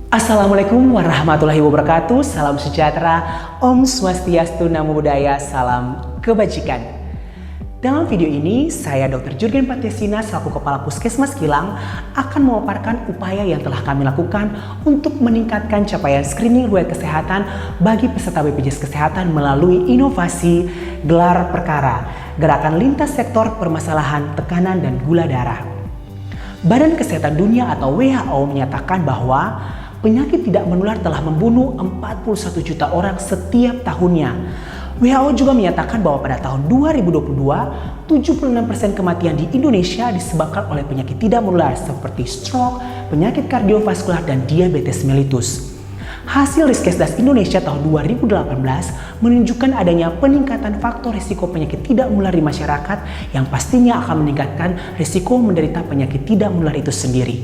Assalamualaikum warahmatullahi wabarakatuh. Salam sejahtera, Om Swastiastu, Namo Buddhaya, salam kebajikan. Dalam video ini, saya Dr. Jurgen Patesina selaku Kepala Puskesmas Kilang akan memaparkan upaya yang telah kami lakukan untuk meningkatkan capaian screening riwayat kesehatan bagi peserta BPJS Kesehatan melalui inovasi gelar perkara, gerakan lintas sektor permasalahan tekanan dan gula darah. Badan Kesehatan Dunia atau WHO menyatakan bahwa penyakit tidak menular telah membunuh 41 juta orang setiap tahunnya. WHO juga menyatakan bahwa pada tahun 2022, 76% kematian di Indonesia disebabkan oleh penyakit tidak menular seperti stroke, penyakit kardiovaskular, dan diabetes mellitus. Hasil Riskesdas Indonesia tahun 2018 menunjukkan adanya peningkatan faktor risiko penyakit tidak menular di masyarakat yang pastinya akan meningkatkan risiko menderita penyakit tidak menular itu sendiri.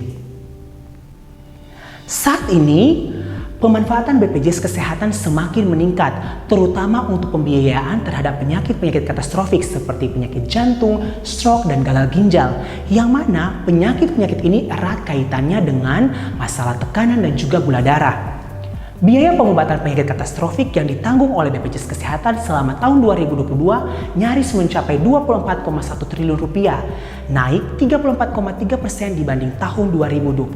Saat ini, pemanfaatan BPJS Kesehatan semakin meningkat, terutama untuk pembiayaan terhadap penyakit-penyakit katastrofik seperti penyakit jantung, stroke, dan gagal ginjal, yang mana penyakit-penyakit ini erat kaitannya dengan masalah tekanan dan juga gula darah. Biaya pengobatan penyakit katastrofik yang ditanggung oleh BPJS Kesehatan selama tahun 2022 nyaris mencapai 24,1 triliun rupiah, naik 34,3% dibanding tahun 2021.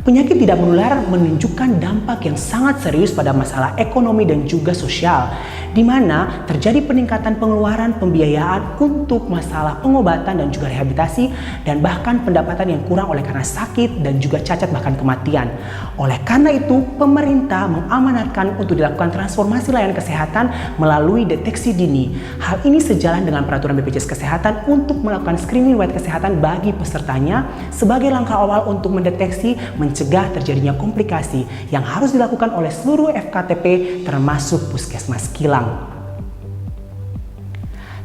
Penyakit tidak menular menunjukkan dampak yang sangat serius pada masalah ekonomi dan juga sosial, di mana terjadi peningkatan pengeluaran pembiayaan untuk masalah pengobatan dan juga rehabilitasi, dan bahkan pendapatan yang kurang oleh karena sakit dan juga cacat bahkan kematian. Oleh karena itu, pemerintah mengamanatkan untuk dilakukan transformasi layanan kesehatan melalui deteksi dini. Hal ini sejalan dengan peraturan BPJS Kesehatan untuk melakukan screening riwayat kesehatan bagi pesertanya sebagai langkah awal untuk mendeteksi, mencegah terjadinya komplikasi yang harus dilakukan oleh seluruh FKTP termasuk Puskesmas Kilang.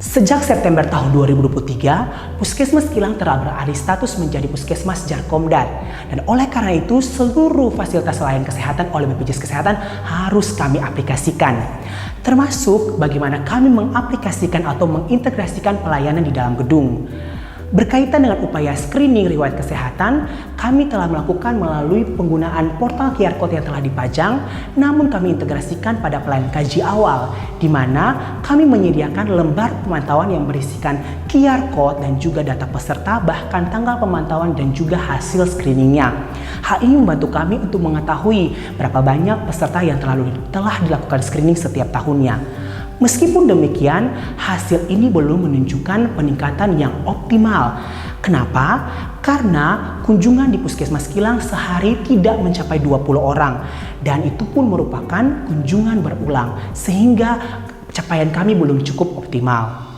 Sejak September tahun 2023, Puskesmas Kilang telah beralih status menjadi Puskesmas Jarkomdat, dan oleh karena itu seluruh fasilitas layanan kesehatan oleh BPJS Kesehatan harus kami aplikasikan, termasuk bagaimana kami mengaplikasikan atau mengintegrasikan pelayanan di dalam gedung. Berkaitan dengan upaya screening riwayat kesehatan, kami telah melakukan melalui penggunaan portal QR Code yang telah dipajang, namun kami integrasikan pada pelayanan kaji awal, di mana kami menyediakan lembar pemantauan yang berisikan QR Code dan juga data peserta, bahkan tanggal pemantauan dan juga hasil screeningnya. Hal ini membantu kami untuk mengetahui berapa banyak peserta yang telah dilakukan screening setiap tahunnya. Meskipun demikian, hasil ini belum menunjukkan peningkatan yang optimal. Kenapa? Karena kunjungan di Puskesmas Kilang sehari tidak mencapai 20 orang, dan itu pun merupakan kunjungan berulang, sehingga capaian kami belum cukup optimal.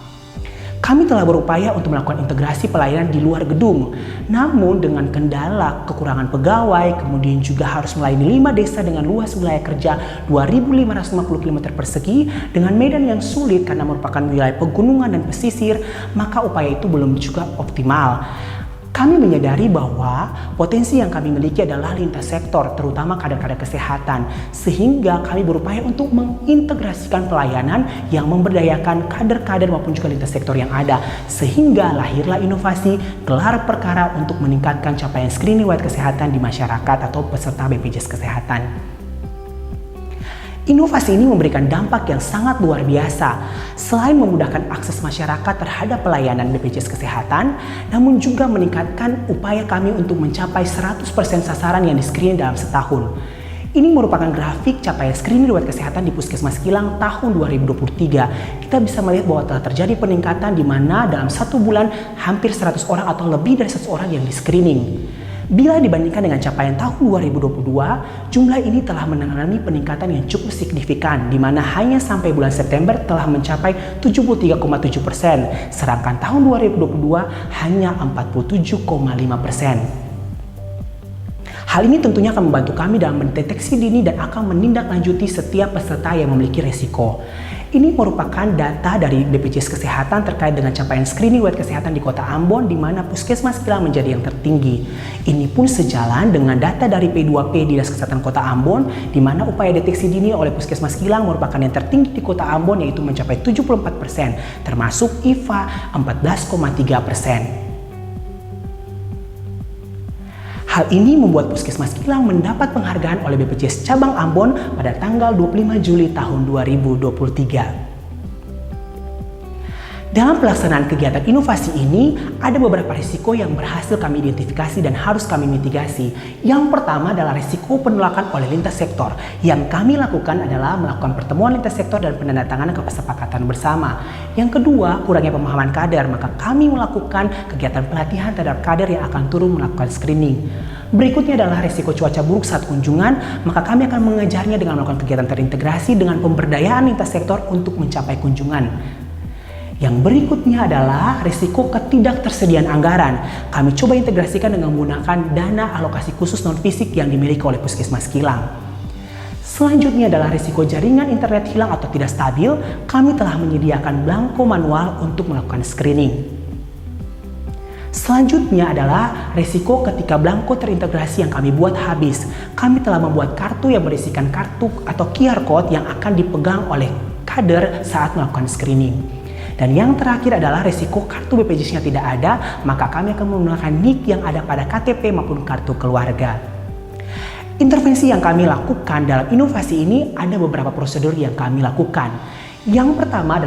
Kami telah berupaya untuk melakukan integrasi pelayanan di luar gedung, namun dengan kendala kekurangan pegawai, kemudian juga harus melayani 5 desa dengan luas wilayah kerja 2.550 km persegi dengan medan yang sulit karena merupakan wilayah pegunungan dan pesisir, maka upaya itu belum juga optimal. Kami menyadari bahwa potensi yang kami miliki adalah lintas sektor, terutama kader-kader kesehatan, sehingga kami berupaya untuk mengintegrasikan pelayanan yang memberdayakan kader-kader maupun juga lintas sektor yang ada, sehingga lahirlah inovasi gelar perkara untuk meningkatkan capaian screening riwayat kesehatan di masyarakat atau peserta BPJS Kesehatan. Inovasi ini memberikan dampak yang sangat luar biasa. Selain memudahkan akses masyarakat terhadap pelayanan BPJS Kesehatan, namun juga meningkatkan upaya kami untuk mencapai 100% sasaran yang di-screen dalam setahun. Ini merupakan grafik capaian screening riwayat kesehatan di Puskesmas Kilang tahun 2023. Kita bisa melihat bahwa telah terjadi peningkatan di mana dalam 1 bulan hampir 100 orang atau lebih dari 100 orang yang di-screening. Bila dibandingkan dengan capaian tahun 2022, jumlah ini telah mengalami peningkatan yang cukup signifikan, di mana hanya sampai bulan September telah mencapai 73,7%, sedangkan tahun 2022 hanya 47,5%. Hal ini tentunya akan membantu kami dalam mendeteksi dini dan akan menindaklanjuti setiap peserta yang memiliki resiko. Ini merupakan data dari BPJS Kesehatan terkait dengan capaian screening riwayat kesehatan di Kota Ambon, di mana Puskesmas Kilang menjadi yang tertinggi. Ini pun sejalan dengan data dari P2P Dinas Kesehatan Kota Ambon, di mana upaya deteksi dini oleh Puskesmas Kilang merupakan yang tertinggi di Kota Ambon, yaitu mencapai 74%, termasuk IFA 14,3%. Hal ini membuat Puskesmas Kilang mendapat penghargaan oleh BPJS Cabang Ambon pada tanggal 25 Juli tahun 2023. Dalam pelaksanaan kegiatan inovasi ini, ada beberapa risiko yang berhasil kami identifikasi dan harus kami mitigasi. Yang pertama adalah risiko penolakan oleh lintas sektor. Yang kami lakukan adalah melakukan pertemuan lintas sektor dan penandatanganan kesepakatan bersama. Yang kedua, kurangnya pemahaman kader, maka kami melakukan kegiatan pelatihan terhadap kader yang akan turun melakukan screening. Berikutnya adalah risiko cuaca buruk saat kunjungan, maka kami akan mengejarnya dengan melakukan kegiatan terintegrasi dengan pemberdayaan lintas sektor untuk mencapai kunjungan. Yang berikutnya adalah risiko ketidaktersediaan anggaran. Kami coba integrasikan dengan menggunakan dana alokasi khusus non-fisik yang dimiliki oleh Puskesmas Kilang. Selanjutnya adalah risiko jaringan internet hilang atau tidak stabil. Kami telah menyediakan belangko manual untuk melakukan screening. Selanjutnya adalah risiko ketika belangko terintegrasi yang kami buat habis. Kami telah membuat kartu yang berisikan kartu atau QR code yang akan dipegang oleh kader saat melakukan screening. Dan yang terakhir adalah risiko kartu BPJS-nya tidak ada, maka kami akan menggunakan NIK yang ada pada KTP maupun kartu keluarga. Intervensi yang kami lakukan dalam inovasi ini ada beberapa prosedur yang kami lakukan. Yang pertama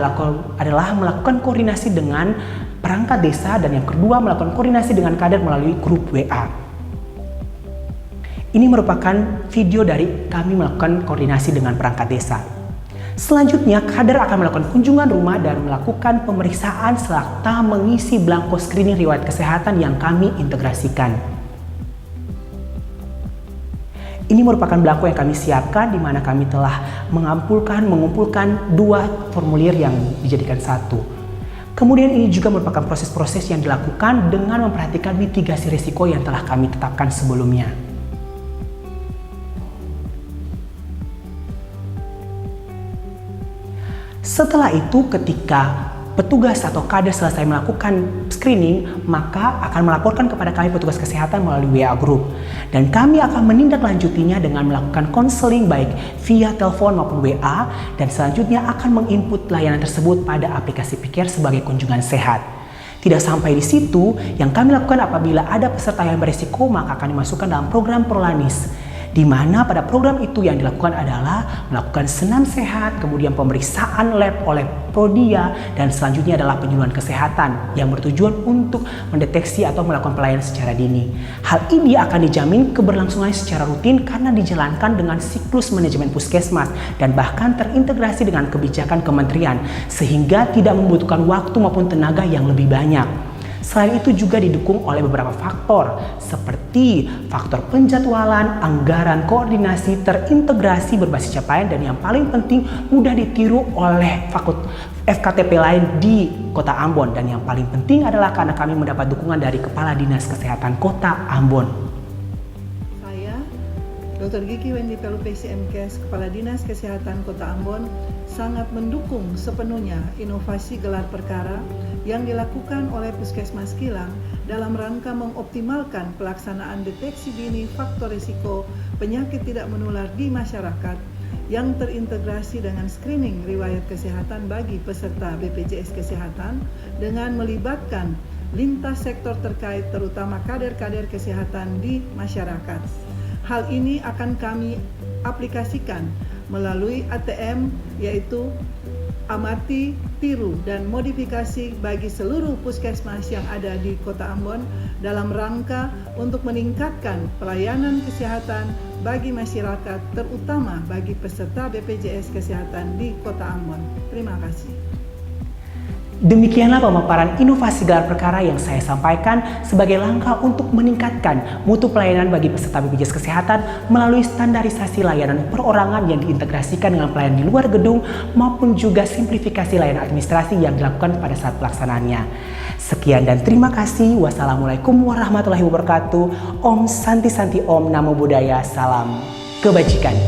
adalah melakukan koordinasi dengan perangkat desa, dan yang kedua melakukan koordinasi dengan kader melalui grup WA. Ini merupakan video dari kami melakukan koordinasi dengan perangkat desa. Selanjutnya, kader akan melakukan kunjungan rumah dan melakukan pemeriksaan serta mengisi belangko screening riwayat kesehatan yang kami integrasikan. Ini merupakan belangko yang kami siapkan, di mana kami telah mengumpulkan 2 formulir yang dijadikan satu. Kemudian ini juga merupakan proses-proses yang dilakukan dengan memperhatikan mitigasi risiko yang telah kami tetapkan sebelumnya. Setelah itu, ketika petugas atau kader selesai melakukan screening, maka akan melaporkan kepada kami petugas kesehatan melalui WA Group. Dan kami akan menindaklanjutinya dengan melakukan konseling baik via telepon maupun WA, dan selanjutnya akan menginput layanan tersebut pada aplikasi Pikir sebagai kunjungan sehat. Tidak sampai di situ, yang kami lakukan apabila ada peserta yang berisiko, maka akan dimasukkan dalam program Prolanis, di mana pada program itu yang dilakukan adalah melakukan senam sehat, kemudian pemeriksaan lab oleh Prodia, dan selanjutnya adalah penyuluhan kesehatan yang bertujuan untuk mendeteksi atau melakukan pelayanan secara dini. Hal ini akan dijamin keberlangsungan secara rutin karena dijalankan dengan siklus manajemen puskesmas dan bahkan terintegrasi dengan kebijakan kementerian, sehingga tidak membutuhkan waktu maupun tenaga yang lebih banyak. Selain itu juga didukung oleh beberapa faktor seperti faktor penjadwalan, anggaran, koordinasi, terintegrasi berbasis capaian, dan yang paling penting mudah ditiru oleh FKTP lain di Kota Ambon. Dan yang paling penting adalah karena kami mendapat dukungan dari Kepala Dinas Kesehatan Kota Ambon. Saya, Dr. Gigi Wendy Pelupesi MKes, Kepala Dinas Kesehatan Kota Ambon, sangat mendukung sepenuhnya inovasi gelar perkara yang dilakukan oleh Puskesmas Kilang dalam rangka mengoptimalkan pelaksanaan deteksi dini faktor risiko penyakit tidak menular di masyarakat yang terintegrasi dengan screening riwayat kesehatan bagi peserta BPJS Kesehatan dengan melibatkan lintas sektor terkait, terutama kader-kader kesehatan di masyarakat. Hal ini akan kami aplikasikan melalui ATM, yaitu amati, tiru, dan modifikasi bagi seluruh puskesmas yang ada di Kota Ambon dalam rangka untuk meningkatkan pelayanan kesehatan bagi masyarakat, terutama bagi peserta BPJS Kesehatan di Kota Ambon. Terima kasih. Demikianlah pemaparan inovasi gelar perkara yang saya sampaikan sebagai langkah untuk meningkatkan mutu pelayanan bagi peserta BPJS Kesehatan melalui standarisasi layanan perorangan yang diintegrasikan dengan pelayanan di luar gedung maupun juga simplifikasi layanan administrasi yang dilakukan pada saat pelaksanaannya. Sekian dan terima kasih. Wassalamualaikum warahmatullahi wabarakatuh. Om Santi Santi Om, Namo Buddhaya, salam kebajikan.